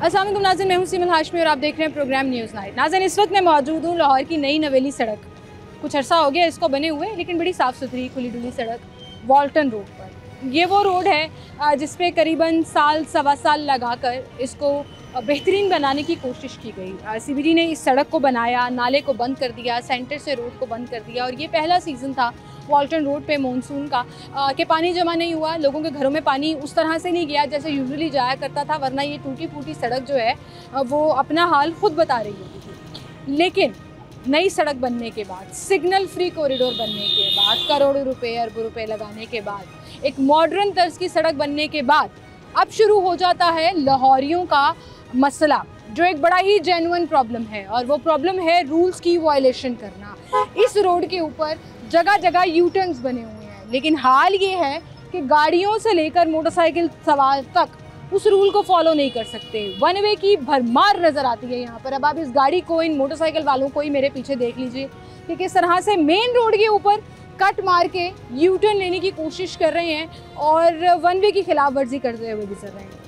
अस्सलाम वालेकुम नाज़रीन, मैं हूं सीमल हाशमी और आप देख रहे हैं प्रोग्राम न्यूज़ नाइट। नाज़रीन, इस वक्त मैं मौजूद हूं लाहौर की नई नवेली सड़क। कुछ अरसा हो गया इसको बने हुए, लेकिन बड़ी साफ़ सुथरी खुली डुली सड़क वॉल्टन रोड पर। ये वो रोड है जिस पे करीबन साल सवा साल लगाकर इसको बेहतरीन बनाने की कोशिश की गई। CBD ने इस सड़क को बनाया, नाले को बंद कर दिया, सेंटर से रोड को बंद कर दिया। और ये पहला सीज़न था वॉल्टन रोड पे मानसून का कि पानी जमा नहीं हुआ, लोगों के घरों में पानी उस तरह से नहीं गया जैसे यूजुअली जाया करता था, वरना ये टूटी फूटी सड़क जो है वो अपना हाल खुद बता रही होती थी। लेकिन नई सड़क बनने के बाद, सिग्नल फ्री कॉरिडोर बनने के बाद, करोड़ों रुपए अरबों रुपए लगाने के बाद, एक मॉडर्न तर्ज की सड़क बनने के बाद अब शुरू हो जाता है लाहौरियों का मसला, जो एक बड़ा ही जेन्युइन प्रॉब्लम है। और वो प्रॉब्लम है रूल्स की वायलेशन करना। इस रोड के ऊपर जगह जगह यू टर्न्स बने हुए हैं, लेकिन हाल ये है कि गाड़ियों से लेकर मोटरसाइकिल सवार तक उस रूल को फॉलो नहीं कर सकते। वन वे की भरमार नज़र आती है यहाँ पर। अब आप इस गाड़ी को, इन मोटरसाइकिल वालों को ही मेरे पीछे देख लीजिए कि किस तरह से मेन रोड के ऊपर कट मार के यू टर्न लेने की कोशिश कर रहे हैं और वन वे की खिलाफ वर्जी करते हुए गुजर रहे हैं।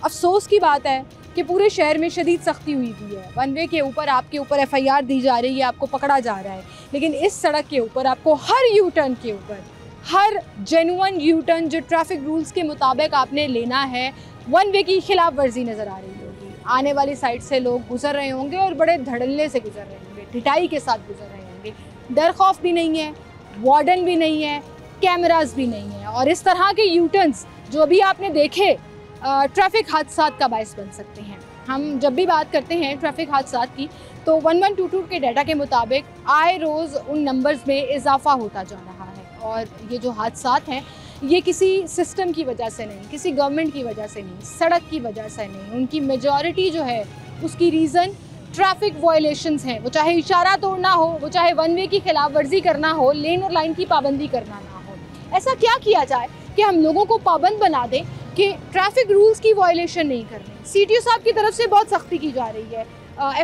अफसोस की बात है कि पूरे शहर में शदीद सख्ती हुई है। वन वे के ऊपर आपके ऊपर FIR दी जा रही है, आपको पकड़ा जा रहा है, लेकिन इस सड़क के ऊपर आपको हर यू टर्न के ऊपर, हर जेन्युइन यू टर्न जो ट्रैफिक रूल्स के मुताबिक आपने लेना है, वन वे की खिलाफ वर्जी नज़र आ रही होगी। आने वाली साइड से लोग गुजर रहे होंगे और बड़े धड़ल्ले से गुजर रहे होंगे, ढिठाई के साथ गुजर रहे होंगे। डर खौफ भी नहीं है, वार्डन भी नहीं है, कैमरास भी नहीं है। और इस तरह के यू टर्न्स जो अभी आपने देखे ट्रैफिक हादसात का बायस बन सकते हैं। हम जब भी बात करते हैं ट्रैफिक हादसात की तो 1122 के डाटा के मुताबिक आए रोज़ उन नंबर्स में इजाफा होता जा रहा है। और ये जो हादसात हैं ये किसी सिस्टम की वजह से नहीं, किसी गवर्नमेंट की वजह से नहीं, सड़क की वजह से नहीं, उनकी मेजॉरिटी जो है उसकी रीज़न ट्रैफिक वायलेशंस हैं। वो चाहे इशारा तोड़ना हो, वो चाहे वन वे की खिलाफ वर्जी करना हो, लेन और लाइन की पाबंदी करना ना हो। ऐसा क्या किया जाए कि हम लोगों को पाबंद बना दें कि ट्रैफिक रूल्स की वायलेशन नहीं करनी। CTO साहब की तरफ से बहुत सख्ती की जा रही है,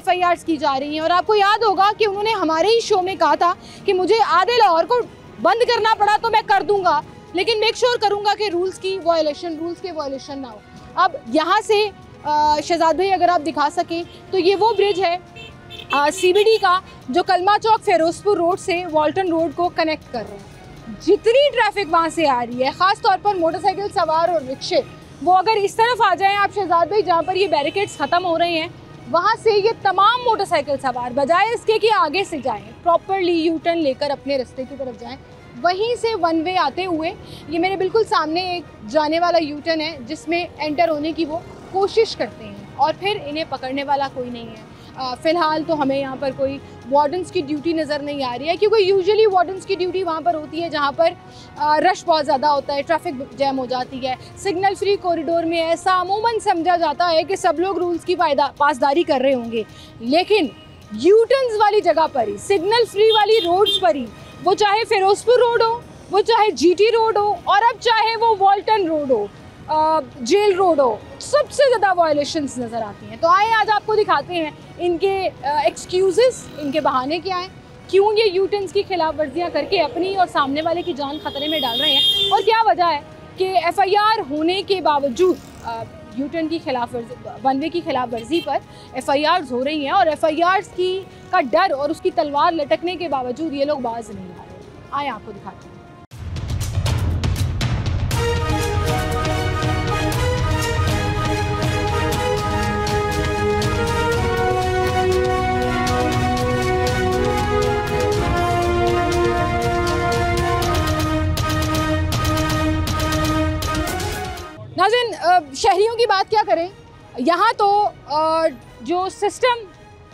FIRs की जा रही हैं। और आपको याद होगा कि उन्होंने हमारे ही शो में कहा था कि मुझे आधे लाहौर को बंद करना पड़ा तो मैं कर दूंगा, लेकिन मेक श्योर करूंगा कि रूल्स के वायलेशन ना हो। अब यहाँ से शहजाद भाई अगर आप दिखा सकें तो ये वो ब्रिज है CBD का जो कलमा चौक फिरोजपुर रोड से वॉल्टन रोड को कनेक्ट कर रहा है। जितनी ट्रैफिक वहाँ से आ रही है, ख़ास तौर पर मोटरसाइकिल सवार और रिक्शे, वो अगर इस तरफ आ जाएं आप शहजाद भाई, जहाँ पर ये बैरिकेड्स ख़त्म हो रहे हैं, वहाँ से ये तमाम मोटरसाइकिल सवार बजाय इसके कि आगे से जाएं, प्रॉपरली यू टर्न लेकर अपने रास्ते की तरफ जाएं, वहीं से वन वे आते हुए ये मेरे बिल्कुल सामने एक जाने वाला यू टर्न है जिसमें एंटर होने की वो कोशिश करते हैं और फिर इन्हें पकड़ने वाला कोई नहीं है। फ़िलहाल तो हमें यहाँ पर कोई वार्डन्स की ड्यूटी नज़र नहीं आ रही है, क्योंकि यूजुअली वार्डन्स की ड्यूटी वहाँ पर होती है जहाँ पर रश बहुत ज़्यादा होता है, ट्रैफिक जैम हो जाती है। सिग्नल फ्री कॉरिडोर में ऐसा अमूमन समझा जाता है कि सब लोग रूल्स की पासदारी कर रहे होंगे, लेकिन यू टर्न्स वाली जगह पर ही, सिग्नल फ्री वाली रोड्स पर ही, वो चाहे फिरोजपुर रोड हो, वो चाहे GT रोड हो, और अब चाहे वो वॉल्टन रोड हो, जेल रोड हो, सबसे ज़्यादा वायलेशंस नज़र आती हैं। तो आए आज आपको दिखाते हैं इनके एक्सक्यूज़ेस, इनके बहाने क्या हैं, क्यों ये यू टर्न्स की खिलाफ वर्जियाँ करके अपनी और सामने वाले की जान खतरे में डाल रहे हैं, और क्या वजह है कि FIR होने के बावजूद यू टर्न की खिलाफ वर्जी, वन वे की खिलाफ वर्जी पर FIRs हो रही हैं, और FIRs की का डर और उसकी तलवार लटकने के बावजूद ये लोग बाज नहीं आ रहे। आए आपको दिखाते हैं। नाज़रीन, शहरियों की बात क्या करें, यहाँ तो जो सिस्टम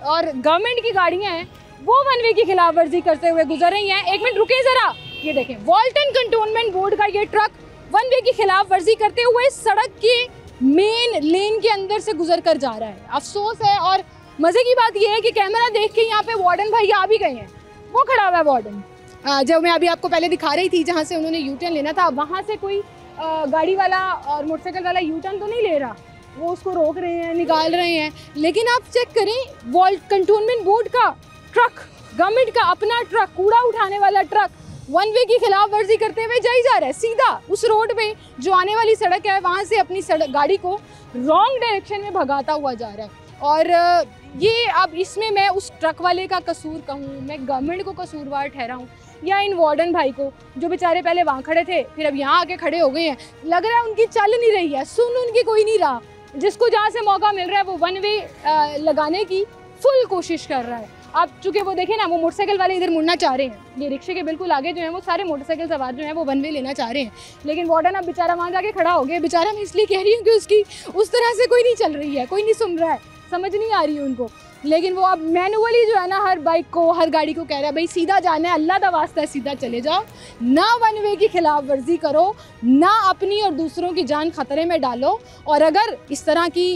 और गवर्नमेंट की गाड़ियाँ हैं वो वन वे की खिलाफ वर्जी करते हुए गुजर रही हैं। एक मिनट रुके ज़रा, ये देखें, वॉल्टन कंटोनमेंट बोर्ड का ये ट्रक वन वे की खिलाफ वर्जी करते हुए सड़क के मेन लेन के अंदर से गुजर कर जा रहा है। अफसोस है, और मज़े की बात यह है कि कैमरा देख के यहाँ पे वार्डन भाई आ भी गए हैं। वो खड़ा हुआ है वार्डन, जब मैं अभी आपको पहले दिखा रही थी जहाँ से उन्होंने यू टर्न लेना था, वहाँ से कोई गाड़ी वाला और मोटरसाइकिल वाला यू टर्न तो नहीं ले रहा, वो उसको रोक रहे हैं, निकाल रहे हैं। लेकिन आप चेक करें, वॉल्ट कंटोनमेंट बोर्ड का ट्रक, गवर्नमेंट का अपना ट्रक, कूड़ा उठाने वाला ट्रक वन वे की खिलाफ वर्जी करते हुए जा रहा है, सीधा उस रोड पे जो आने वाली सड़क है वहाँ से अपनी सड़क गाड़ी को रॉन्ग डायरेक्शन में भगाता हुआ जा रहा है। और ये अब इसमें मैं उस ट्रक वाले का कसूर कहूँ, मैं गवर्नमेंट को कसूरवार ठहराऊँ, या इन वार्डन भाई को जो बेचारे पहले वहाँ खड़े थे फिर अब यहाँ आके खड़े हो गए हैं। लग रहा है उनकी चल नहीं रही है, सुन उनकी कोई नहीं रहा। जिसको जहाँ से मौका मिल रहा है वो वन वे लगाने की फुल कोशिश कर रहा है। अब चूँकि वो देखें ना, वो मोटरसाइकिल वाले इधर मुड़ना चाह रहे हैं, ये रिक्शे के बिल्कुल आगे जो है वो सारे मोटरसाइकिल सवार जो हैं वो वन वे लेना चाह रहे हैं, लेकिन वार्डन अब बेचारा वहाँ जाके खड़ा हो गया। बेचारा मैं इसलिए कह रही हूँ कि उसकी उस तरह से कोई नहीं चल रही है, कोई नहीं सुन रहा है, समझ नहीं आ रही है उनको। लेकिन वो अब मैनुअली जो है ना हर बाइक को, हर गाड़ी को कह रहा है भाई सीधा जाना है, अल्लाह दा वास्ता है सीधा चले जाओ, ना वन वे की खिलाफ वर्जी करो, ना अपनी और दूसरों की जान खतरे में डालो। और अगर इस तरह की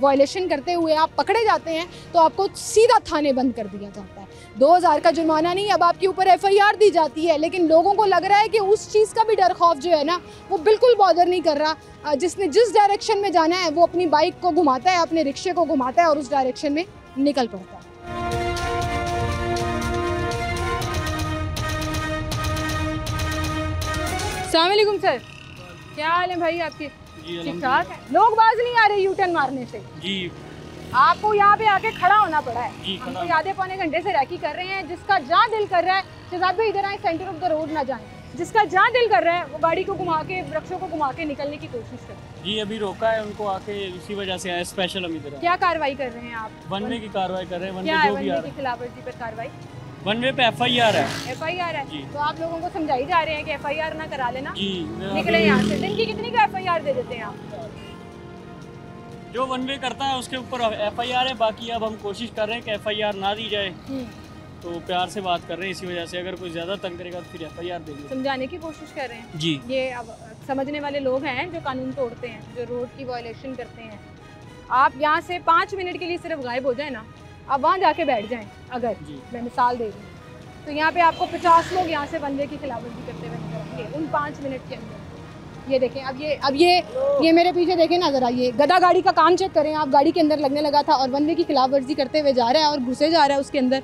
वायलेशन करते हुए आप पकड़े जाते हैं तो आपको सीधा थाने बंद कर दिया जाता है। 2000 का जुर्माना नहीं, अब आपके ऊपर FIR दी जाती है। लेकिन लोगों को लग रहा है कि उस चीज़ का भी डर खौफ जो है ना वो बिल्कुल बॉदर नहीं कर रहा। जिसने जिस डायरेक्शन में जाना है वो अपनी बाइक को घुमाता है, अपने रिक्शे को घुमाता है और उस डायरेक्शन में निकल पड़ता है। अस्सलाम वालेकुम सर, क्या हाल है भाई आपके? ठीक ठाक है। लोग बाज नहीं आ रहे यू टर्न मारने से जी, आपको यहाँ पे आके खड़ा होना पड़ा है। हम तो आधे पौने घंटे से रैकी कर रहे हैं। जिसका जहाँ दिल कर रहा है शहजाद भाई इधर आए, सेंटर ऑफ द रोड ना जाएं। जिसका जहाँ दिल कर रहा है वो गाड़ी को घुमा के, वृक्षों को घुमा के निकलने की कोशिश करें। जी अभी रोका है उनको, आके इसी वजह से आए स्पेशल। हम इधर क्या कार्रवाई कर रहे हैं आप? वन वे की कार्रवाई कर रहे हैं। क्या है वन वे की खिलाफवर्जी पर कार्रवाई? वन वे पे FIR है। FIR है तो आप लोगों को समझाई जा रहे हैं कि FIR ना करा लेना जी। निकले यहाँ से। दिन की कितनी का FIR दे देते हैं आप? जो वन वे करता है उसके ऊपर FIR है। बाकी अब हम कोशिश कर रहे हैं कि FIR ना दी जाए, तो प्यार से बात कर रहे हैं इसी वजह से। अगर कोई ज़्यादा तंग करेगा तो फिर FIR देंगे। समझाने की कोशिश कर रहे हैं जी। ये अब समझने वाले लोग हैं जो कानून तोड़ते हैं, जो रोड की वायलेशन करते हैं। आप यहाँ से 5 मिनट के लिए सिर्फ गायब हो जाए ना, आप वहाँ जाके बैठ जाएं। अगर मैं मिसाल दे दूँ तो यहाँ पे आपको 50 लोग यहाँ से वन वे की खिलाफवर्जी करते हुए नजर आएंगे उन 5 मिनट के अंदर। ये देखें, अब ये मेरे पीछे देखें ना ज़रा, ये गधा गाड़ी का काम चेक करें आप। गाड़ी के अंदर लगने लगा था और वन वे की खिलाफवर्जी करते हुए जा रहा है और घुसे जा रहा है उसके अंदर।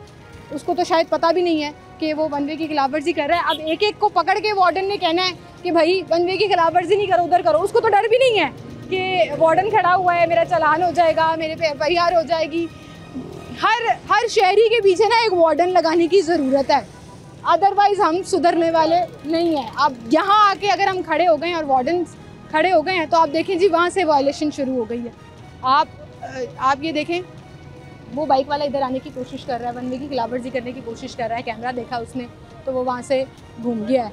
उसको तो शायद पता भी नहीं है कि वो वन वे की खिलाफवर्जी कर रहा है। अब एक एक को पकड़ के वार्डन ने कहना है कि भाई वन वे की खिलाफवर्जी नहीं करो, उधर करो। उसको तो डर भी नहीं है कि वार्डन खड़ा हुआ है, मेरा चालान हो जाएगा, मेरे पे FIR हो जाएगी। हर शहरी के पीछे ना एक वार्डन लगाने की ज़रूरत है, अदरवाइज़ हम सुधरने वाले नहीं हैं। अब यहाँ आके अगर हम खड़े हो गए हैं और वार्डन खड़े हो गए हैं तो आप देखें जी वहाँ से वायलेशन शुरू हो गई है। आप ये देखें, वो बाइक वाला इधर आने की कोशिश कर रहा है, वन वे की खिलाफवर्जी करने की कोशिश कर रहा है। कैमरा देखा उसने तो वो वहाँ से घूम गया है।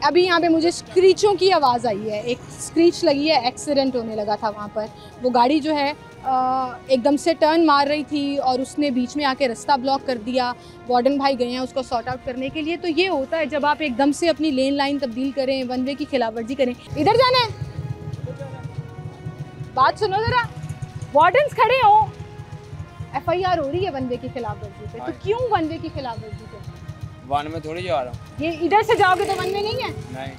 अभी यहाँ पे मुझे स्क्रीचों की आवाज़ आई है, एक स्क्रीच लगी है, एक्सीडेंट होने लगा था वहाँ पर। वो गाड़ी जो है एकदम से टर्न मार रही थी और उसने बीच में आके रास्ता ब्लॉक कर दिया। वार्डन भाई गए हैं उसको सॉर्ट आउट करने के लिए। तो ये होता है जब आप एकदम से अपनी लेन लाइन तब्दील करें, वन वे की खिलाफवर्जी करें। इधर जाना है, बात सुनो ज़रा। वार्डन्स खड़े हो, FIR हो रही है वन वे की खिलाफवर्जी पे, तो क्यों वन वे की खिलाफवर्जी पे? वन में थोड़ी जा रहा हूँ। ये इधर से जाओगे तो वन वे नहीं है? नहीं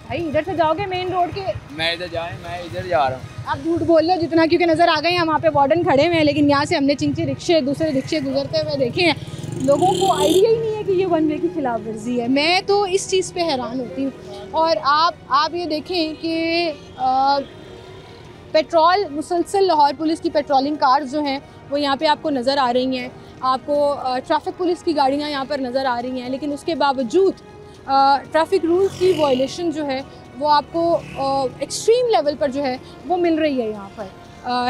भाई इधर से जाओगे मेन रोड के। मैं इधर जाए, मैं इधर जा रहा हूँ। आप झूठ बोल रहे हो जितना, क्योंकि नज़र आ गए हैं वहाँ पे वार्डन खड़े हुए हैं, लेकिन यहाँ से हमने चिंचे रिक्शे, दूसरे रिक्शे गुजरते हुए देखे हैं। लोगों को आइडिया ही नहीं है कि ये वन वे की खिलाफवर्जी है। मैं तो इस चीज़ पे हैरान होती हूँ। और आप ये देखें कि पेट्रोल मुसलसल लाहौर पुलिस की पेट्रोलिंग कार्स जो हैं वो यहाँ पे आपको नज़र आ रही हैं। आपको ट्रैफिक पुलिस की गाड़ियाँ यहाँ पर नज़र आ रही हैं, लेकिन उसके बावजूद ट्रैफिक रूल्स की वायलेशन जो है वो आपको एक्सट्रीम लेवल पर जो है वो मिल रही है। यहाँ पर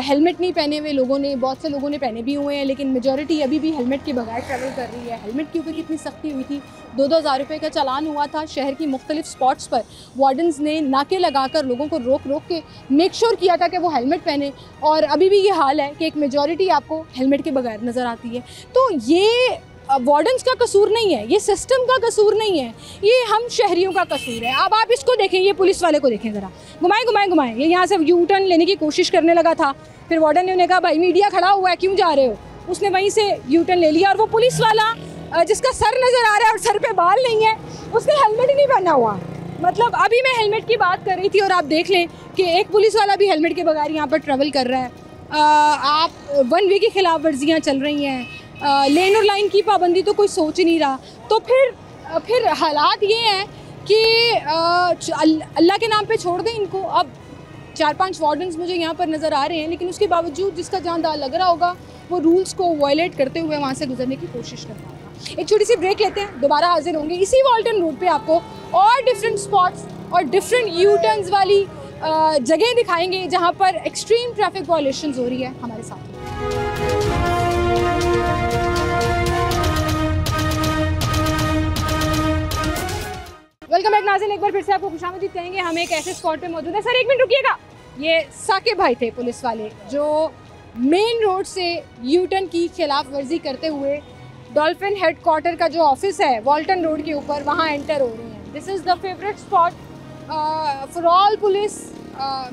हेलमेट नहीं पहने हुए लोगों ने, बहुत से लोगों ने पहने भी हुए हैं, लेकिन मेजॉरिटी अभी भी हेलमेट के बगैर ट्रैवल कर रही है। हेलमेट के ऊपर कितनी सख्ती हुई थी, 2-2 हज़ार रुपये का चालान हुआ था। शहर की मुख्तलिफ स्पॉट्स पर वार्डन्स ने नाके लगाकर लोगों को रोक रोक के मेक श्योर किया था कि वो हेलमेट पहने। और अभी भी ये हाल है कि एक मेजॉरिटी आपको हेलमेट के बगैर नज़र आती है। तो ये वार्डन्स का कसूर नहीं है, ये सिस्टम का कसूर नहीं है, ये हम शहरियों का कसूर है। अब आप इसको देखें, ये पुलिस वाले को देखें ज़रा, घुमाएं ये यहाँ से यू टर्न लेने की कोशिश करने लगा था। फिर वार्डन ने उन्हें कहा भाई मीडिया खड़ा हुआ है, क्यों जा रहे हो? उसने वहीं से यू टर्न ले लिया। और वो पुलिस वाला जिसका सर नज़र आ रहा है और सर पे बाल नहीं है, उसने हेलमेट ही नहीं पहना हुआ। मतलब अभी मैं हेलमेट की बात कर रही थी और आप देख लें कि एक पुलिस वाला भी हेलमेट के बगैर यहाँ पर ट्रैवल कर रहा है। आप वन वे की खिलाफ वर्जियाँ चल रही हैं, लेन और लाइन की पाबंदी तो कोई सोच ही नहीं रहा। तो फिर हालात ये हैं कि अल्लाह के नाम पे छोड़ दें इनको। अब 4-5 वार्डन्स मुझे यहाँ पर नज़र आ रहे हैं, लेकिन उसके बावजूद जिसका जान दाव लग रहा होगा वो रूल्स को वायलेट करते हुए वहाँ से गुजरने की कोशिश कर रहा होगा। एक छोटी सी ब्रेक लेते हैं, दोबारा हाजिर होंगे इसी वॉल्टन रोड पे आपको और डिफरेंट स्पॉट्स और डिफरेंट यू टर्न्स वाली जगह दिखाएंगे जहाँ पर एक्सट्रीम ट्रैफिक वायलेशंस हो रही है। हमारे साथ वेलकम बैक नाज़रीन, एक बार फिर से आपको खुशामदीद कहेंगे। हम एक ऐसे स्पॉट पे मौजूद है। सर एक मिनट रुकिएगा। ये साकिब भाई थे पुलिस वाले जो मेन रोड से यू टर्न की खिलाफ वर्जी करते हुए डॉल्फिन हेडक्वार्टर का जो ऑफिस है वॉल्टन रोड के ऊपर वहाँ एंटर हो रही हैं। This is the favourite spot for all police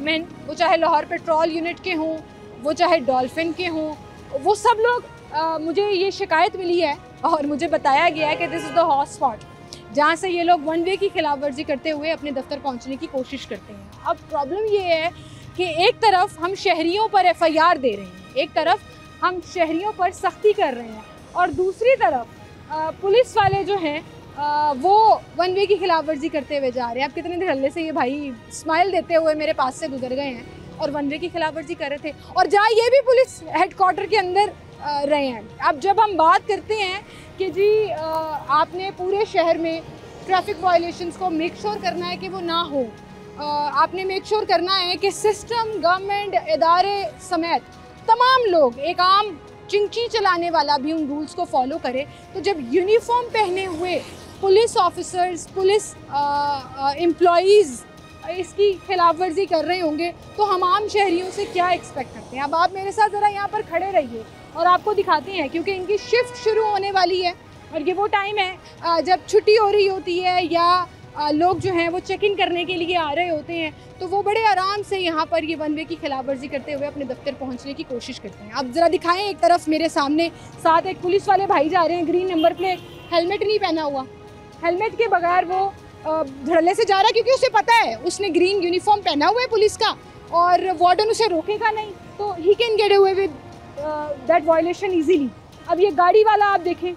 man, वो चाहे लाहौर पेट्रोल यूनिट के हों, वो चाहे डॉल्फिन के हों, वो सब लोग मुझे ये शिकायत मिली है और मुझे बताया गया है कि this is the hot spot जहाँ से ये लोग वन वे की खिलाफ वर्जी करते हुए अपने दफ्तर पहुँचने की कोशिश करते हैं। अब प्रॉब्लम ये है कि एक तरफ हम शहरियों पर FIR दे रहे हैं, एक तरफ हम शहरियों पर सख्ती कर रहे हैं और दूसरी तरफ पुलिस वाले जो हैं वो वन वे की खिलाफ वर्जी करते हुए जा रहे हैं। अब कितने धड़ल्ले से ये भाई स्माइल देते हुए मेरे पास से गुजर गए हैं और वन वे की खिलाफ वर्जी कर रहे थे और जहाँ ये भी पुलिस हेडक्वार्टर के अंदर रहे हैं। अब जब हम बात करते हैं कि जी आपने पूरे शहर में ट्रैफिक वायलेशंस को मेक श्योर करना है कि वो ना हो, आपने मेक श्योर करना है कि सिस्टम, गवर्नमेंट, इदारे समेत तमाम लोग, एक आम चिंची चलाने वाला भी उन रूल्स को फॉलो करे। तो जब यूनिफॉर्म पहने हुए पुलिस ऑफिसर्स, पुलिस एम्प्लॉइज़ इसकी खिलाफ वर्जी कर रहे होंगे तो हम आम शहरियों से क्या एक्सपेक्ट करते हैं। अब आप मेरे साथ ज़रा यहाँ पर खड़े रहिए और आपको दिखाते हैं, क्योंकि इनकी शिफ्ट शुरू होने वाली है और ये वो टाइम है जब छुट्टी हो रही होती है या लोग जो हैं वो चेक इन करने के लिए आ रहे होते हैं, तो वो बड़े आराम से यहाँ पर ये वन वे की खिलाफ वर्जी करते हुए अपने दफ्तर पहुँचने की कोशिश करते हैं। अब ज़रा दिखाएं, एक तरफ मेरे सामने साथ एक पुलिस वाले भाई जा रहे हैं, ग्रीन नंबर प्लेट, हेलमेट नहीं पहना हुआ, हेलमेट के बगैर वो धड़ल्ले से जा रहा है क्योंकि उसे पता है उसने ग्रीन यूनिफॉर्म पहना हुआ है पुलिस का और वार्डन उसे रोकेगा नहीं, तो he can get away with that violation easily. अब ये गाड़ी वाला आप देखें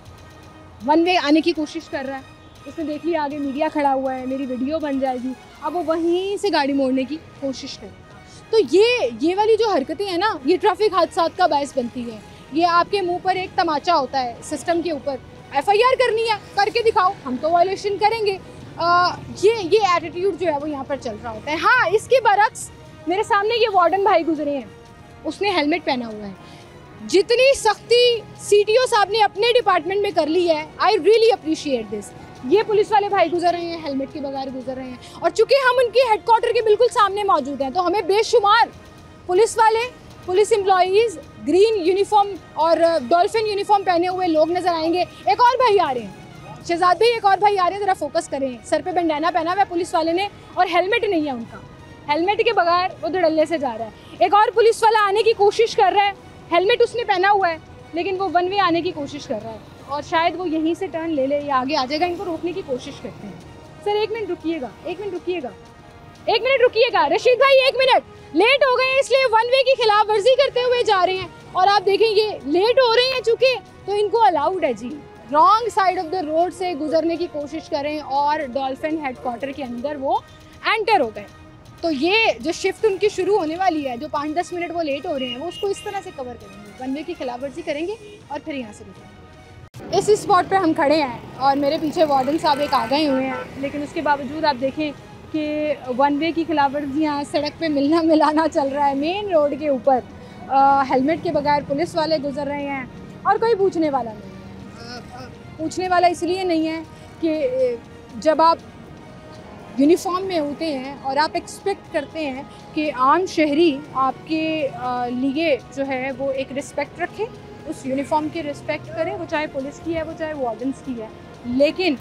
वन वे आने की कोशिश कर रहा है, उसने देख लिया आगे मीडिया खड़ा हुआ है, मेरी वीडियो बन जाएगी, अब वो वहीं से गाड़ी मोड़ने की कोशिश करेगा। तो ये वाली जो हरकतें हैं ना, ये ट्रैफिक हादसात का बायस बनती है। ये आपके मुंह पर एक तमाचा होता है सिस्टम के ऊपर, FIR करनी है करके दिखाओ, हम तो वायलेशन करेंगे। ये एटीट्यूड जो है वो यहाँ पर चल रहा होता है। हाँ, इसके बरक्स मेरे सामने ये वार्डन भाई गुजरे हैं, उसने हेलमेट पहना हुआ है। जितनी सख्ती CTO साहब ने अपने डिपार्टमेंट में कर ली है, आई रियली अप्रिशिएट दिस। ये पुलिस वाले भाई गुजर रहे हैं, हेलमेट के बगैर गुजर रहे हैं और चूंकि हम उनके हेडक्वार्टर के बिल्कुल सामने मौजूद हैं तो हमें बेशुमार पुलिस वाले, पुलिस एम्प्लॉइज़, ग्रीन यूनिफॉर्म और डॉल्फिन यूनिफॉर्म पहने हुए लोग नजर आएंगे। एक और भाई आ रहे हैं, शहजाद भाई, एक और भाई आ रहे हैं, ज़रा फोकस करें। सर पे बंडाना पहना हुआ है पुलिस वाले ने और हेलमेट नहीं है उनका, हेलमेट के बगैर वो धड़ल्ले से जा रहा है। एक और पुलिस वाला आने की कोशिश कर रहा है, हेलमेट उसने पहना हुआ है लेकिन वो वन वे आने की कोशिश कर रहा है और शायद वो यहीं से टर्न ले ले या आगे आ जाएगा। इनको रोकने की कोशिश करते हैं। सर एक मिनट रुकिएगा, एक मिनट रुकिएगा। रशीद भाई एक मिनट, लेट हो गए इसलिए वन वे की खिलाफ वर्जी करते हुए जा रहे हैं और आप देखें ये लेट हो रहे हैं चूँकि, तो इनको अलाउड है जी wrong side of the road से गुजरने की कोशिश करें और डॉल्फिन हेडक्वार्टर के अंदर वो एंटर हो गए। तो ये जो शिफ्ट उनकी शुरू होने वाली है, जो 5-10 मिनट वो लेट हो रहे हैं, वो उसको इस तरह से कवर करेंगे, वन वे की खिलाफ वर्जी करेंगे और फिर यहाँ से रुकेंगे। इस स्पॉट पे हम खड़े हैं और मेरे पीछे वार्डन साहब एक आ गए हुए हैं, लेकिन उसके बावजूद आप देखें कि वन वे की खिलाफ वर्जी यहाँ सड़क पे मिलना मिलाना चल रहा है। मेन रोड के ऊपर हेलमेट के बगैर पुलिस वाले गुजर रहे हैं और कोई पूछने वाला नहीं है। पूछने वाला इसलिए नहीं है कि जब आप यूनिफॉर्म में होते हैं और आप एक्सपेक्ट करते हैं कि आम शहरी आपके लिए जो है वो एक रिस्पेक्ट रखे, उस यूनिफॉर्म की रिस्पेक्ट करें, वो चाहे पुलिस की है, वो चाहे वार्डन्स की है। लेकिन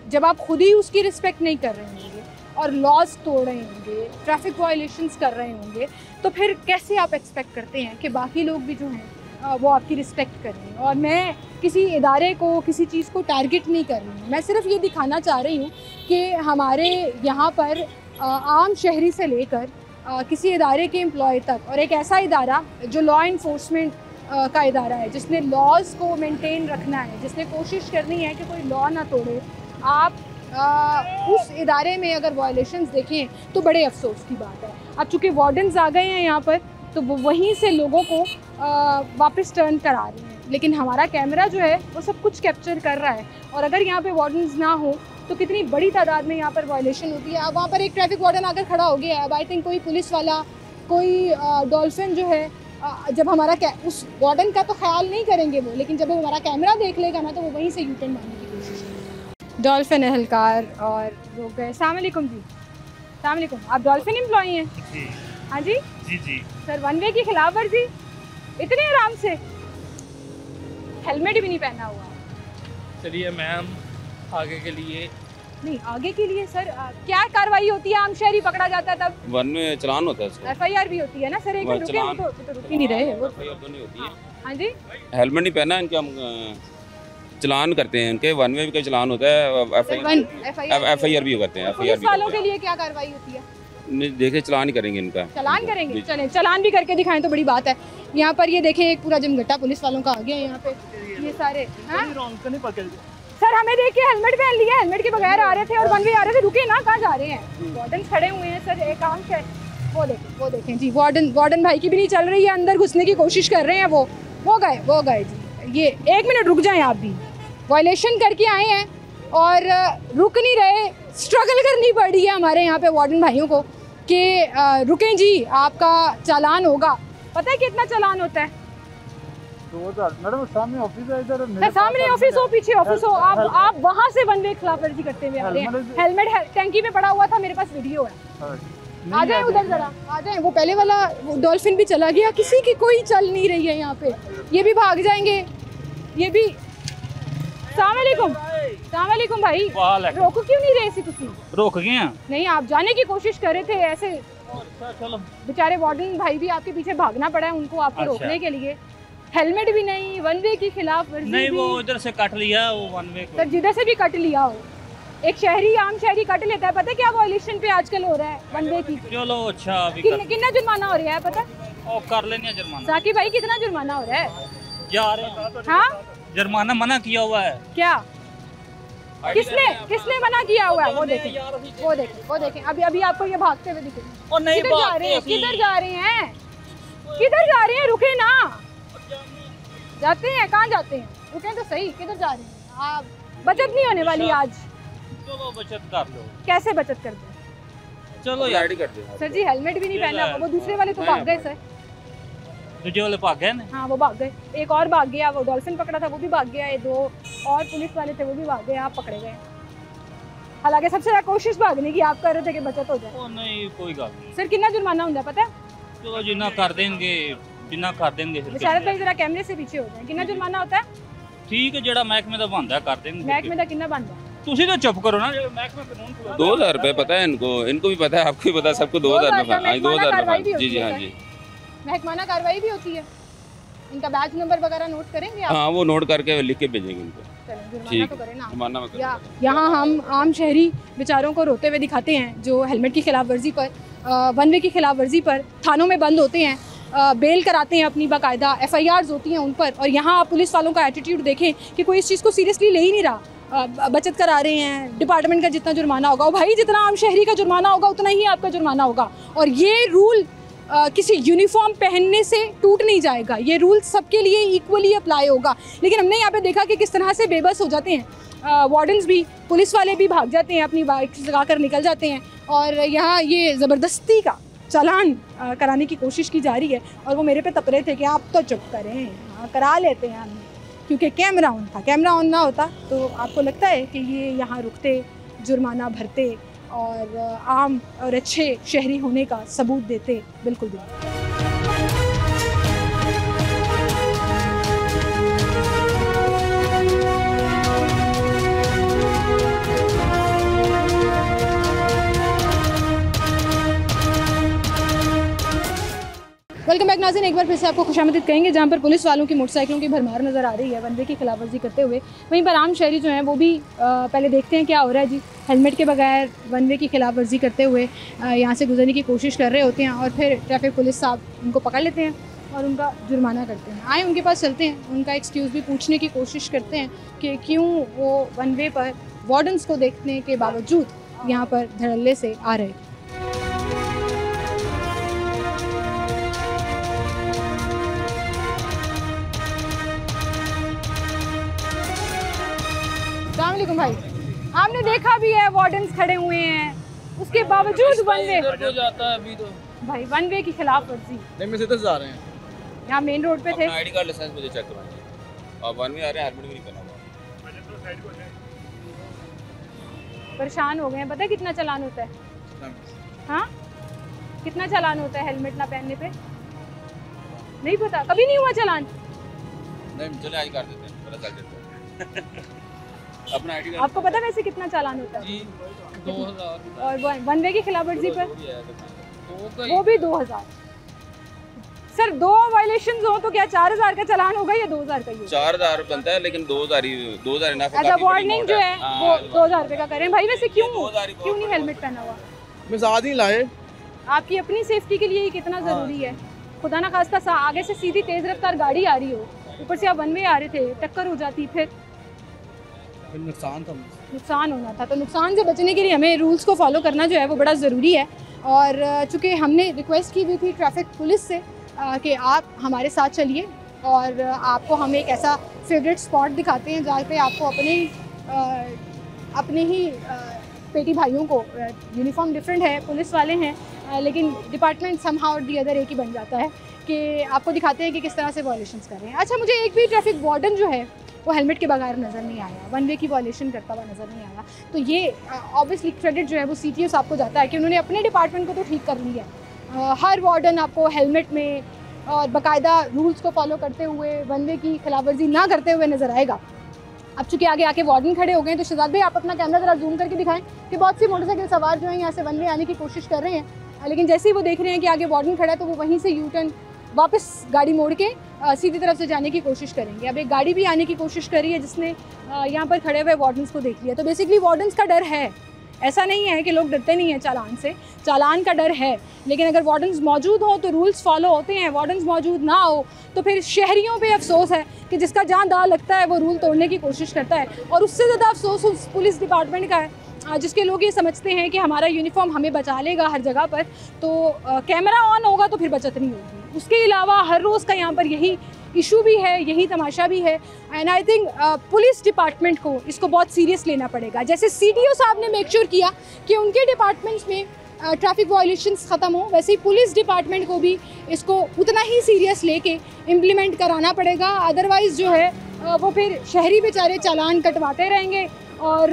जब आप खुद ही उसकी रिस्पेक्ट नहीं कर रहे होंगे और लॉज तोड़ रहे होंगे, ट्रैफिक वायलेशंस कर रहे होंगे, तो फिर कैसे आप एक्सपेक्ट करते हैं कि बाकी लोग भी जो हैं वो आपकी रिस्पेक्ट करें। और मैं किसी इदारे को, किसी चीज़ को टारगेट नहीं कर रही हूँ, मैं सिर्फ ये दिखाना चाह रही हूँ कि हमारे यहाँ पर आम शहरी से लेकर किसी इदारे के एम्प्लॉय तक, और एक ऐसा इदारा जो लॉ इन्फोर्समेंट का इदारा है, जिसने लॉज को मेंटेन रखना है, जिसने कोशिश करनी है कि कोई लॉ ना तोड़े, आप उस इदारे में अगर वायलेशंस देखें तो बड़े अफसोस की बात है। अब चूँकि वार्डन्स आ गए हैं यहाँ पर, तो वो वहीं से लोगों को वापस टर्न करा रहे हैं, लेकिन हमारा कैमरा जो है वो सब कुछ कैप्चर कर रहा है। और अगर यहाँ पे वार्डन्स ना हो तो कितनी बड़ी तादाद में यहाँ पर वायलेशन होती है। अब वहाँ पर एक ट्रैफिक वार्डन आकर खड़ा हो गया है, अब आई थिंक कोई पुलिस वाला, कोई डॉल्फिन जो है, जब हमारा उस वार्डन का तो ख्याल नहीं करेंगे वो, लेकिन जब वो हमारा कैमरा देख लेगा ना तो वो वहीं से यू टर्न मारने की कोशिश करेगा। डॉल्फिन एहलकार और लोग गए। अस्सलाम वालेकुम जी। अस्सलाम वालेकुम। आप डॉल्फिन एम्प्लॉई हैं? जी हाँ जी जी जी। सर, वन वे की खिलाफ वर्जी इतने आराम से, हेलमेट भी नहीं पहना हुआ। चलिए मैम, आगे के लिए नहीं, आगे के लिए सर क्या कार्रवाई होती है? आम शहरी पकड़ा जाता है तब वन में चलान होता है उसका। FIR भी होती है ना सर? एक मिनट रुके, वो तो रुक ही नहीं रहे वो। FIR तो नहीं होती है। हाँ जी, हेलमेट नहीं पहना इनके, हम चलान करते हैं इनके, वन में भी का चलान होता है, FIR भी करते हैं। पुलिस वालों के लिए क्या कार्रवाई होती है? देखे चलान ही करेंगे इनका। चालान करेंगे? चलें, चालान भी करके दिखाएं तो बड़ी बात है। यहाँ पर ये देखें, एक पूरा जमघटा पुलिस वालों का आ गया यहाँ पे, ये सारे। सर, हमें देख के हेलमेट पहन लिया, हेलमेट के बगैर आ रहे थे और वन वे आ रहे थे। रुके ना, कहाँ जा रहे हैं? वार्डन खड़े हुए हैं सर, एक आम शहर। वो देखें जी, वार्डन भाई की भी नहीं चल रही है, अंदर घुसने की कोशिश कर रहे हैं वो गए जी। ये एक मिनट रुक जाएं, आप भी वायलेशन करके आए हैं और रुक नहीं रहे। स्ट्रगल करनी पड़ रही है हमारे यहाँ पे वार्डन भाइयों को कि रुकें जी, आपका चालान होगा। पता है कितना चालान होता है? 2000। मैडम सामने ऑफिस है इधर, सामने ऑफिस हो, पीछे ऑफिस हो, आप वहाँ से वन वे खिलाफ वर्जी करते हुए आ रहे हैं। हेलमेट टैंकी में पड़ा हुआ था, मेरे पास वीडियो है। आ जाए उधर जरा, आ जाए। वो पहले वाला डॉल्फिन भी चला गया, किसी की कोई चल नहीं रही है यहाँ पे। ये भी भाग जाएंगे, ये भी। अस्सलाम वालेकुम भाई, रोक क्यों नहीं रहे सी? तुसी रोक गए हैं? नहीं, आप जाने की कोशिश कर रहे थे ऐसे। चलो, बेचारे वार्डन भाई भी आपके पीछे भागना पड़ा है उनको आपको रोकने के लिए। हेलमेट भी नहीं, वन वे की खिलाफ वर्जी नहीं, भी। वो इधर से कट लिया, वो वन वे सर, जिधर से भी कट लिया हो, एक शहरी, आम शहरी कट लेता है। पता है क्या वायलेशन पे आजकल हो रहा है वन वे की? चलो अच्छा, अभी कितना जुर्माना हो रहा है पता? और कर लेंगे जुर्माना। साकी भाई, कितना जुर्माना हो रहा है? जा रहे हैं। हाँ, जुर्माना मना किया हुआ है। क्या? किसने मना किया हुआ है? वो देखें। अभी आपको ये भागते हुए दिखे। और नहीं, किधर जा रहे हैं? रुके ना, जाते हैं, कहाँ जाते हैं? रुके तो सही, किधर जा रहे हैं आप? बचत नहीं होने वाली आज। चलो बचत कर लो। कैसे बचत कर दो? चलो यार कर दे सर जी, हेलमेट भी नहीं पहना। वो दूसरे वाले तो भाग गए सर। दूसरे वाले भाग गए ना? हाँ, वो भाग गए। एक और भाग गया, वो डॉल्फिन पकड़ा था वो भी भाग गया। ये 2 और पुलिस वाले थे वो भी भाग गए, आप पकड़े गए। हालांकि सबसे ज्यादा कोशिश भागने की आप कर रहे थे कि बचत हो जाए। ओ नहीं, कोई गल नहीं। सर, कितना जुर्माना होता है पता है? चलो जितना कर देंगे विशारत भाई जरा कैमरे से पीछे हो जाए। कितना जुर्माना होता है? ठीक है, जेड़ा महकमे दा बनदा कर देंगे। महकमे दा कितना बनदा? तुसी तो चुप करो ना, जेड़ा महकमे कानून 2000 रुपए पता है इनको भी पता है, आपको भी पता है, सबको 2000 रुपए। 2000 रुपए। जी जी, हाँ जी। महकमाना कार्रवाई भी होती है। इनका बैच नंबर वगैरह नोट करेंगे आप? हाँ, वो नोट करके लिख के भेजेंगे उनको। जुर्माना तो करें ना। जुर्माना में यहाँ हम आम शहरी बेचारों को रोते हुए दिखाते हैं जो हेलमेट की खिलाफ वर्जी पर, वन वे की खिलाफ वर्जी पर थानों में बंद होते हैं, बेल कराते हैं अपनी, बाकायदा FIRs होती हैं उन पर। और यहाँ आप पुलिस वालों का एटीट्यूड देखें कि कोई इस चीज़ को सीरियसली ले ही नहीं रहा। बचत करा रहे हैं, डिपार्टमेंट का जितना जुर्माना होगा, और भाई जितना आम शहरी का जुर्माना होगा उतना ही आपका जुर्माना होगा। और ये रूल किसी यूनिफॉर्म पहनने से टूट नहीं जाएगा, ये रूल सबके लिए इक्वली अप्लाई होगा। लेकिन हमने यहाँ पे देखा कि किस तरह से बेबस हो जाते हैं वार्डन्स भी, पुलिस वाले भी भाग जाते हैं, अपनी बाइक लगा कर निकल जाते हैं। और यहाँ ये ज़बरदस्ती का चालान कराने की कोशिश की जा रही है। और वो मेरे पे तप रहे थे कि आप तो चुप करें, हाँ करा लेते हैं हम, क्योंकि कैमरा ऑन था। कैमरा ऑन ना होता तो आपको लगता है कि ये यहाँ रुकते, जुर्माना भरते और आम और अच्छे शहरी होने का सबूत देते? बिल्कुल भी। वेलकम बैक नाज़रीन, एक बार फिर से आपको खुशामदीद कहेंगे। जहाँ पर पुलिस वालों की मोटरसाइकिलों की भरमार नज़र आ रही है वन वे की खिलाफवर्जी करते हुए, वहीं पर आम शहरी जो हैं वो भी पहले देखते हैं क्या हो रहा है जी। हेलमेट के बगैर वन वे की खिलाफवर्जी करते हुए यहाँ से गुजरने की कोशिश कर रहे होते हैं और फिर ट्रैफिक पुलिस साहब उनको पकड़ लेते हैं और उनका जुर्माना करते हैं। आए उनके पास चलते हैं, उनका एक्सक्यूज़ भी पूछने की कोशिश करते हैं कि क्यों वो वन वे पर वार्डन्स को देखने के बावजूद यहाँ पर धड़ल्ले से आ रहे थे। अस्सलाम वालेकुम भाई, आपने देखा भी है वार्डन्स खड़े हुए हैं, उसके बावजूद वन वे जाता है अभी तो भाई वन वे की खिलाफ वर्जी। नहीं मैं सीधे जा रहे हैं। यहाँ मेन रोड पे थे। अपना आईडी कार्ड लाइसेंस मुझे चेक करवाइए। आप वन में आ रहे हैं, हेलमेट भी नहीं पहना हुआ। परेशान हो गए हैं। पता है कितना चालान होता है? हाँ, कितना चालान होता है हेलमेट ना पहनने पे? नहीं पता, कभी नहीं हुआ चालान? नहीं, चले आज कर देते हैं, पता चल जाता है। अपना आईडी कार्ड आपको पता है वैसे कितना चालान होता है? जी 2000 और वन वे की खिलाफ वर्जी पर तो वो भी 2000। सर 2 वायलेशंस हो तो क्या 4000 का चालान होगा या 2000 का ही होगा? 4000 बनता है, लेकिन 2000 इनफ है। अच्छा, वार्निंग जो है वो 2000 रुपये का करें भाई। वैसे क्यों 2000 ही क्यों नहीं हेलमेट पहना हुआ? मैं साथ ही लाए। आपकी अपनी सेफ्टी के लिए ही कितना ज़रूरी है। खुदा ना खास्ता आगे से सीधी तेज़ रफ्तार गाड़ी आ रही हो, ऊपर से आप वन वे आ रहे थे, टक्कर हो जाती, फिर नुकसान होना था। तो नुकसान से बचने के लिए हमें रूल्स को फॉलो करना जो है वो बड़ा ज़रूरी है। और चूँकि हमने रिक्वेस्ट की हुई थी ट्रैफिक पुलिस से कि आप हमारे साथ चलिए और आपको हम एक ऐसा फेवरेट स्पॉट दिखाते हैं जहाँ पे आपको अपने ही पेटी भाइयों को, यूनिफॉर्म डिफरेंट है, पुलिस वाले हैं, लेकिन डिपार्टमेंट समहाउ और दी अदर एक ही बन जाता है, कि आपको दिखाते हैं कि किस तरह से वॉयलेशंस कर रहे हैं। अच्छा, मुझे एक भी ट्रैफिक वार्डन जो है वो हेलमेट के बगैर नज़र नहीं आया, वन वे की वॉयलेशन करता हुआ नज़र नहीं आया। तो ये ऑब्वियसली क्रेडिट जो है वो CTO साहब को जाता है कि उन्होंने अपने डिपार्टमेंट को तो ठीक कर लिया है। हर वार्डन आपको हेलमेट में और बाकायदा रूल्स को फॉलो करते हुए वन वे की खिलाफवर्जी ना करते हुए नज़र आएगा। अब चूँकि आगे आके वार्डन खड़े हो गए हैं, तो शहजाद भाई आप अपना कैमरा ज़रा जूम करके दिखाएं कि बहुत सी मोटरसाइकिल सवार जो हैं यहाँ से वन वे आने की कोशिश कर रहे हैं, लेकिन जैसे ही वो देख रहे हैं कि आगे वार्डन खड़ा है तो वो वहीं से यू टर्न वापस गाड़ी मोड़ के सीधी तरफ से जाने की कोशिश करेंगे। अब एक गाड़ी भी आने की कोशिश करी है जिसने यहाँ पर खड़े हुए वार्डन्स को देख लिया। तो बेसिकली वार्डन्स का डर है, ऐसा नहीं है कि लोग डरते नहीं हैं चालान से, चालान का डर है, लेकिन अगर वार्डन्स मौजूद हो तो रूल्स फॉलो होते हैं। वार्डन्स मौजूद ना हो तो फिर शहरियों पे अफसोस है कि जिसका जहाँ दाव लगता है वो रूल तोड़ने की कोशिश करता है, और उससे ज़्यादा अफसोस उस पुलिस डिपार्टमेंट का है जिसके लोग ये समझते हैं कि हमारा यूनिफॉर्म हमें बचा लेगा हर जगह पर, तो कैमरा ऑन होगा तो फिर बचत नहीं होगी। उसके अलावा हर रोज़ का यहाँ पर यही इशू भी है, यही तमाशा भी है। And I think police department को इसको बहुत सीरियस लेना पड़ेगा। जैसे CTO साहब ने मेक श्योर किया कि उनके डिपार्टमेंट्स में ट्रैफिक वायलेशंस ख़त्म हो, वैसे ही पुलिस डिपार्टमेंट को भी इसको उतना ही सीरियस लेके इम्प्लीमेंट कराना पड़ेगा। अदरवाइज़ जो है वो फिर शहरी बेचारे चालान कटवाते रहेंगे और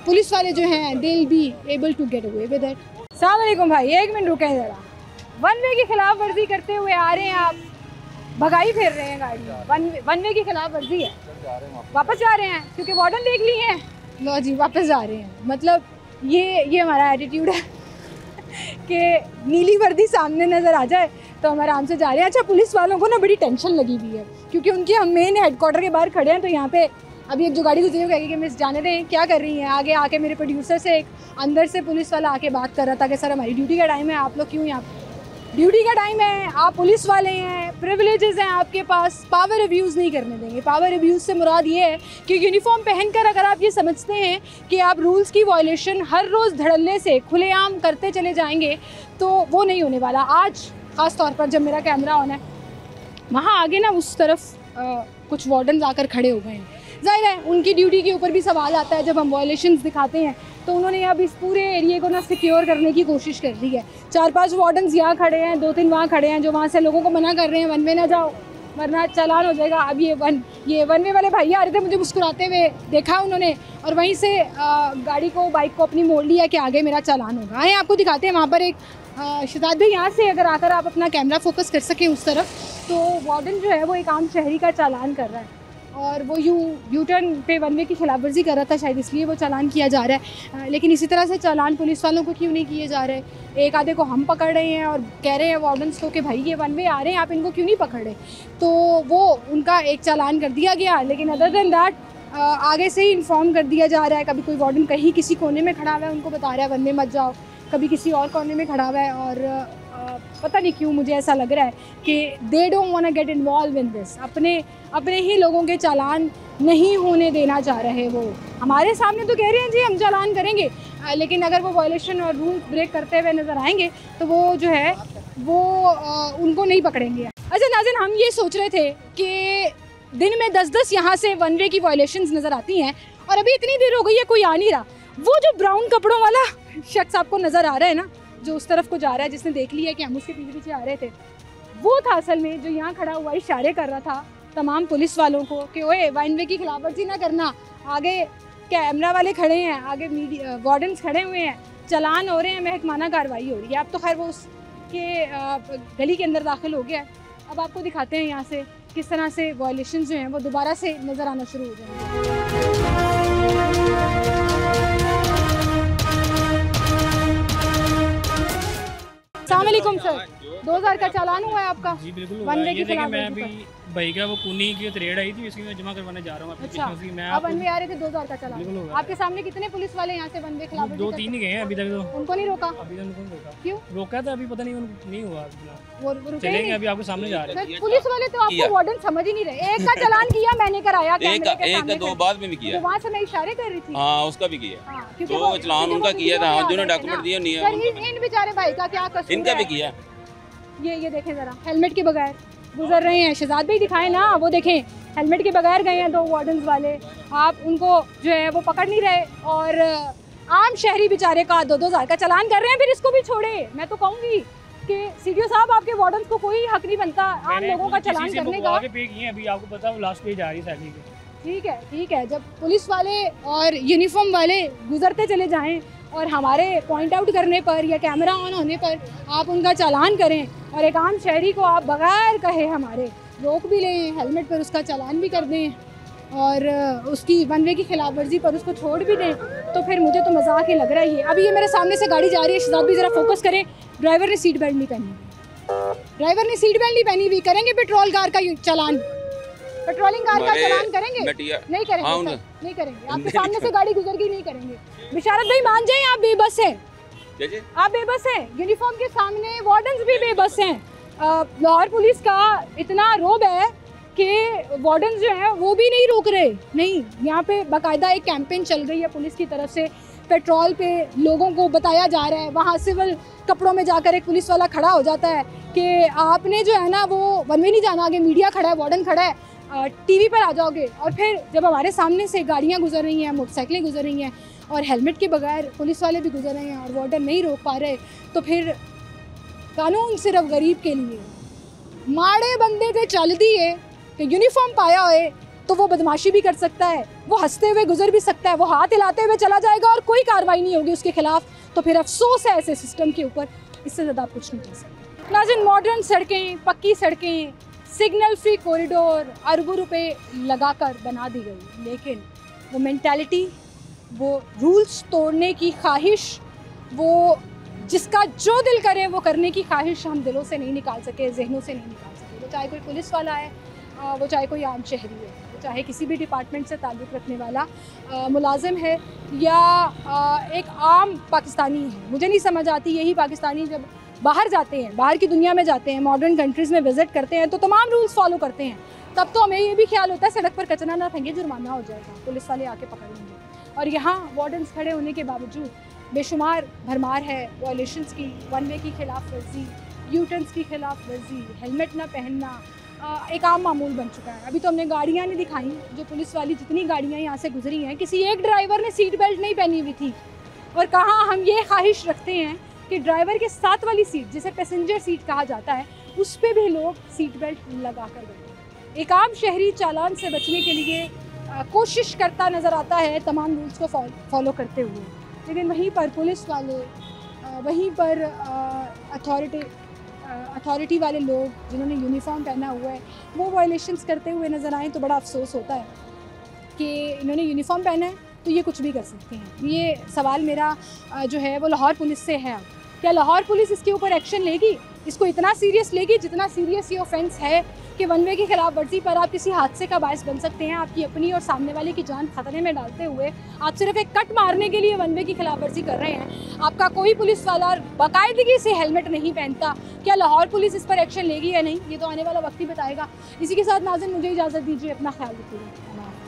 पुलिस वाले जो हैं they will be able to get away with it. अस्सलाम वालेकुम भाई, एक मिनट रुकें ज़रा। वन वे की खिलाफ वर्जी करते हुए आ रहे हैं आप, भगाई फेर रहे हैं गाड़ी, वन वे की खिलाफ वर्जी है, वापस जा रहे हैं क्योंकि वार्डन देख लिए हैं। लो जी, वापस जा रहे हैं। मतलब ये हमारा एटीट्यूड है कि नीली वर्दी सामने नज़र आ जाए तो हम आराम से जा रहे हैं। अच्छा, पुलिस वालों को ना बड़ी टेंशन लगी हुई है क्योंकि उनके हम मेन हेडक्वार्टर के बाहर खड़े हैं, तो यहाँ पे अभी एक जो गाड़ी गुजरी वो कहेगी कि मिस जाने दें, क्या कर रही हैं। आगे आके मेरे प्रोड्यूसर से एक अंदर से पुलिस वाला आके बात कर रहा था कि सर हमारी ड्यूटी का टाइम है, आप लोग क्यों यहाँ, ड्यूटी का टाइम है, आप पुलिस वाले हैं, प्रिविलेजेस हैं आपके पास, पावर अब्यूज़ नहीं करने देंगे। पावर अब्यूज़ से मुराद ये है कि यूनिफॉर्म पहनकर अगर आप ये समझते हैं कि आप रूल्स की वायलेशन हर रोज़ धड़ल्ले से खुलेआम करते चले जाएंगे तो वो नहीं होने वाला। आज ख़ास तौर पर जब मेरा कैमरा ऑन है, वहाँ आगे ना उस तरफ कुछ वार्डन्स आकर खड़े हो गए हैं। ज़ाहिर है उनकी ड्यूटी के ऊपर भी सवाल आता है। जब हम वायलेशंस दिखाते हैं तो उन्होंने अब इस पूरे एरिए को ना सिक्योर करने की कोशिश कर दी है। 4-5 वार्डन्स यहाँ खड़े हैं, 2-3 वहाँ खड़े हैं जो वहाँ से लोगों को मना कर रहे हैं वन वे ना जाओ वरना चालान हो जाएगा। अब ये वन वे वाले भाई आ रहे थे, मुझे मुस्कुराते हुए देखा उन्होंने और वहीं से गाड़ी को, बाइक को अपनी मोड़ लिया कि आगे मेरा चालान होगा। आए आपको दिखाते हैं, वहाँ पर एक शहजाद भाई यहाँ से अगर आकर आप अपना कैमरा फोकस कर सकें उस तरफ, तो वार्डन जो है वो एक आम शहरी का चालान कर रहा है और वो यू टर्न पे वन वे की खिलाफवर्जी कर रहा था, शायद इसलिए वो चालान किया जा रहा है। लेकिन इसी तरह से चालान पुलिस वालों को क्यों नहीं किए जा रहे? एक आधे को हम पकड़ रहे हैं और कह रहे हैं वार्डन्स को कि भाई ये वन वे आ रहे हैं, आप इनको क्यों नहीं पकड़ रहे, तो वो उनका एक चालान कर दिया गया। लेकिन अदर देन दैट आगे से ही इन्फॉर्म कर दिया जा रहा है। कभी कोई वार्डन कहीं किसी कोने में खड़ा हुआ है, उनको बता रहा है वन वे मत जाओ, कभी किसी और कोने में खड़ा हुआ है और पता नहीं क्यों मुझे ऐसा लग रहा है कि they don't want to get involve in this. अपने ही लोगों के चालान नहीं होने देना चाह रहे वो। हमारे सामने तो कह रहे हैं जी हम चालान करेंगे, लेकिन अगर वो वायलेशन और रूल ब्रेक करते हुए नज़र आएंगे तो वो जो है वो उनको नहीं पकड़ेंगे। अच्छा नाज़रीन, हम ये सोच रहे थे कि दिन में 10-10 यहाँ से वन वे की वायलेशंस नज़र आती हैं और अभी इतनी देर हो गई है कोई आ नहीं रहा। वो जो ब्राउन कपड़ों वाला शख्स आपको नज़र आ रहा है ना, जो उस तरफ को जा रहा है, जिसने देख लिया कि हम उसके पीछे पीछे आ रहे थे, वो था असल में जो यहाँ खड़ा हुआ इशारे कर रहा था तमाम पुलिस वालों को कि ओए वन वे की खिलाफवर्जी ना करना। आगे कैमरा वाले खड़े हैं, आगे मीडिया वार्डन्स खड़े हुए हैं, चलान हो रहे हैं, महकमाना कार्रवाई हो रही है। अब तो खैर वो उसके गली के अंदर दाखिल हो गया। अब आपको दिखाते हैं यहाँ से किस तरह से वायलेशन जो हैं वो दोबारा से नज़र आना शुरू हो जाएंगे। अस्सलाम वालेकुम सर, 2000 का चालान हुआ है आपका? जी बिल्कुल। वन वे ये की देखिए मैं खिलाफवर्जी अभी भाई का वो पुनी की रेड आई थी, इसकी मैं जमा करवाने जा रहा हूँ। अच्छा, मैं आप वन वे आ रहे थे, 2000 का बिल्कुल चालान। होगा। आपके सामने कितने पुलिस वाले यहाँ से वन वे खिलाफवर्जी 2-3 ही गए हैं अभी तक तो। उनको नहीं रोका? अभी तक उनको नहीं रोका। क्यों रोका था अभी पता नहीं नहीं हुआ। वो रुके ही चलेंगे नहीं? अभी आपके सामने जा रहे हैं। सर, पुलिस वाले तो आपको वार्डन समझ ही नहीं रहे। एक का चालान किया मैंने कराया कैमरे के सामने एक दो बाद में भी किया। तो वहाँ से मैं इशारे कर रही थी। हाँ उसका भी किया। हाँ, क्योंकि तो वो- चलान क्योंकि उनका वो किया था, वीडियो दोनों में आ डॉक्यूमेंट रहे थे दिए ना। नहीं सर इन बेचारे भाई का क्या कसूर इनका भी है? किया। ये देखें ज़रा, हेलमेट के बगैर गुजर रहे हैं। शहजाद भाई दिखाएं ना, वो देखें हेलमेट के बगैर गए हैं 2 वार्डन्स वाले। आप उनको जो है वो पकड़ नहीं रहे और आम शहरी बेचारे का 2-2000 का चालान कर रहे हैं। फिर इसको भी छोड़े। मैं तो कहूँगी कि सीडीओ साहब आपके वार्डन्स को कोई हक नहीं बनता आम लोगों का चालान करने का। पे किए अभी आपको पता है लास्ट पेज आ रही सैलरी की। ठीक है, जब पुलिस वाले और यूनिफॉर्म वाले गुजरते चले जाएं और हमारे पॉइंट आउट करने पर या कैमरा ऑन होने पर आप उनका चालान करें और एक आम शहरी को आप बगैर कहे हमारे रोक भी लें, हेलमेट पर उसका चालान भी कर दें और उसकी वन वे की खिलाफ वर्जी पर उसको छोड़ भी दें, तो फिर मुझे तो मजाक ही लग रहा है। अभी ये मेरे सामने से गाड़ी जा रही है, शहजाद भी ज़रा फोकस करें। ड्राइवर ने सीट बेल्ट नहीं पहनी हुई। करेंगे पेट्रोल कार का चालान? पेट्रोलिंग कार का चालान करेंगे? नहीं करेंगे सर, नहीं करेंगे। आपके सामने से गाड़ी गुजर गई, नहीं करेंगे। बिशारत भाई मान जाए आप बेबस हैं, आप बेबस हैं। यूनिफॉर्म के सामने वार्डन्स भी बेबस हैं। लाहौर पुलिस का इतना रोब है कि वार्डन्स जो हैं वो भी नहीं रोक रहे। नहीं, यहाँ पे बाकायदा एक कैंपेन चल रही है पुलिस की तरफ से। पेट्रोल पे लोगों को बताया जा रहा है, वहाँ सिविल कपड़ों में जाकर एक पुलिस वाला खड़ा हो जाता है कि आपने जो है ना वो वन वे नहीं जाना, आगे मीडिया खड़ा है, वार्डन खड़ा है, टीवी पर आ जाओगे। और फिर जब हमारे सामने से गाड़ियाँ गुजर रही हैं, मोटरसाइकिलें गुजर रही हैं और हेलमेट के बगैर पुलिस वाले भी गुजर रहे हैं और वार्डन नहीं रोक पा रहे, तो फिर कानून सिर्फ गरीब के लिए। माड़े बंदे ते चल दिए कि यूनिफॉर्म पाया होए तो वो बदमाशी भी कर सकता है, वो हंसते हुए गुजर भी सकता है, वो हाथ हिलाते हुए चला जाएगा और कोई कार्रवाई नहीं होगी उसके खिलाफ। तो फिर अफसोस है ऐसे सिस्टम के ऊपर, इससे ज़्यादा आप कुछ नहीं कर सकते। नाज़रीन, मॉडर्न सड़कें, पक्की सड़कें, सिग्नल फ्री कॉरिडोर अरबों रुपए लगाकर बना दी गई, लेकिन वो मेंटालिटी, वो रूल्स तोड़ने की ख्वाहिश, वो जिसका जो दिल करे वो करने की ख्वाहिश हम दिलों से नहीं निकाल सके, जहनों से नहीं निकाल सके। वो चाहे कोई पुलिस वाला है, वो चाहे कोई आम शहरी है, वो चाहे किसी भी डिपार्टमेंट से ताल्लुक़ रखने वाला मुलाजिम है या एक आम पाकिस्तानी है। मुझे नहीं समझ आती, यही पाकिस्तानी जब बाहर जाते हैं, बाहर की दुनिया में जाते हैं, मॉडर्न कंट्रीज़ में विज़िट करते हैं तो तमाम रूल्स फॉलो करते हैं। तब तो हमें ये भी ख्याल होता है सड़क पर कचरा ना फेंके, जुर्माना हो जाएगा, पुलिस वाले आके पकड़ लेंगे। और यहाँ वार्डन्स खड़े होने के बावजूद बेशुमार भरमार है वायलेशंस की, वन वे की खिलाफ वर्जी, यू टर्न्स की खिलाफ वर्जी, हेलमेट ना पहनना एक आम मामूल बन चुका है। अभी तो हमने गाड़ियाँ नहीं दिखाई, जो पुलिस वाली जितनी गाड़ियाँ यहाँ से गुजरी हैं, किसी एक ड्राइवर ने सीट बेल्ट नहीं पहनी हुई थी। और कहाँ हम ये ख्वाहिश रखते हैं कि ड्राइवर के साथ वाली सीट, जिसे पैसेंजर सीट कहा जाता है, उस पर भी लोग सीट बेल्ट लगा कर बैठे। एक आम शहरी चालान से बचने के लिए कोशिश करता नज़र आता है तमाम रूल्स को फॉलो करते हुए, लेकिन वहीं पर पुलिस वाले, वहीं पर अथॉरिटी वाले लोग जिन्होंने यूनिफॉर्म पहना हुआ है वो वायलेशंस करते हुए नज़र आएँ तो बड़ा अफसोस होता है कि इन्होंने यूनिफॉर्म पहना है तो ये कुछ भी कर सकते हैं। ये सवाल मेरा जो है वो लाहौर पुलिस से है क्या लाहौर पुलिस इसके ऊपर एक्शन लेगी? इसको इतना सीरियस लेगी जितना सीरियस ये ऑफेंस है कि वन वे की खिलाफ वर्जी पर आप किसी हादसे का बायस बन सकते हैं, आपकी अपनी और सामने वाले की जान खतरे में डालते हुए आप सिर्फ एक कट मारने के लिए वन वे की खिलाफ वर्जी कर रहे हैं। आपका कोई पुलिस वाला बाकायदगी से हेलमेट नहीं पहनता। क्या लाहौर पुलिस इस पर एक्शन लेगी या नहीं, ये तो आने वाला वक्त ही बताएगा। इसी के साथ नाज़रीन मुझे इजाज़त दीजिए, अपना ख्याल रखिएगा।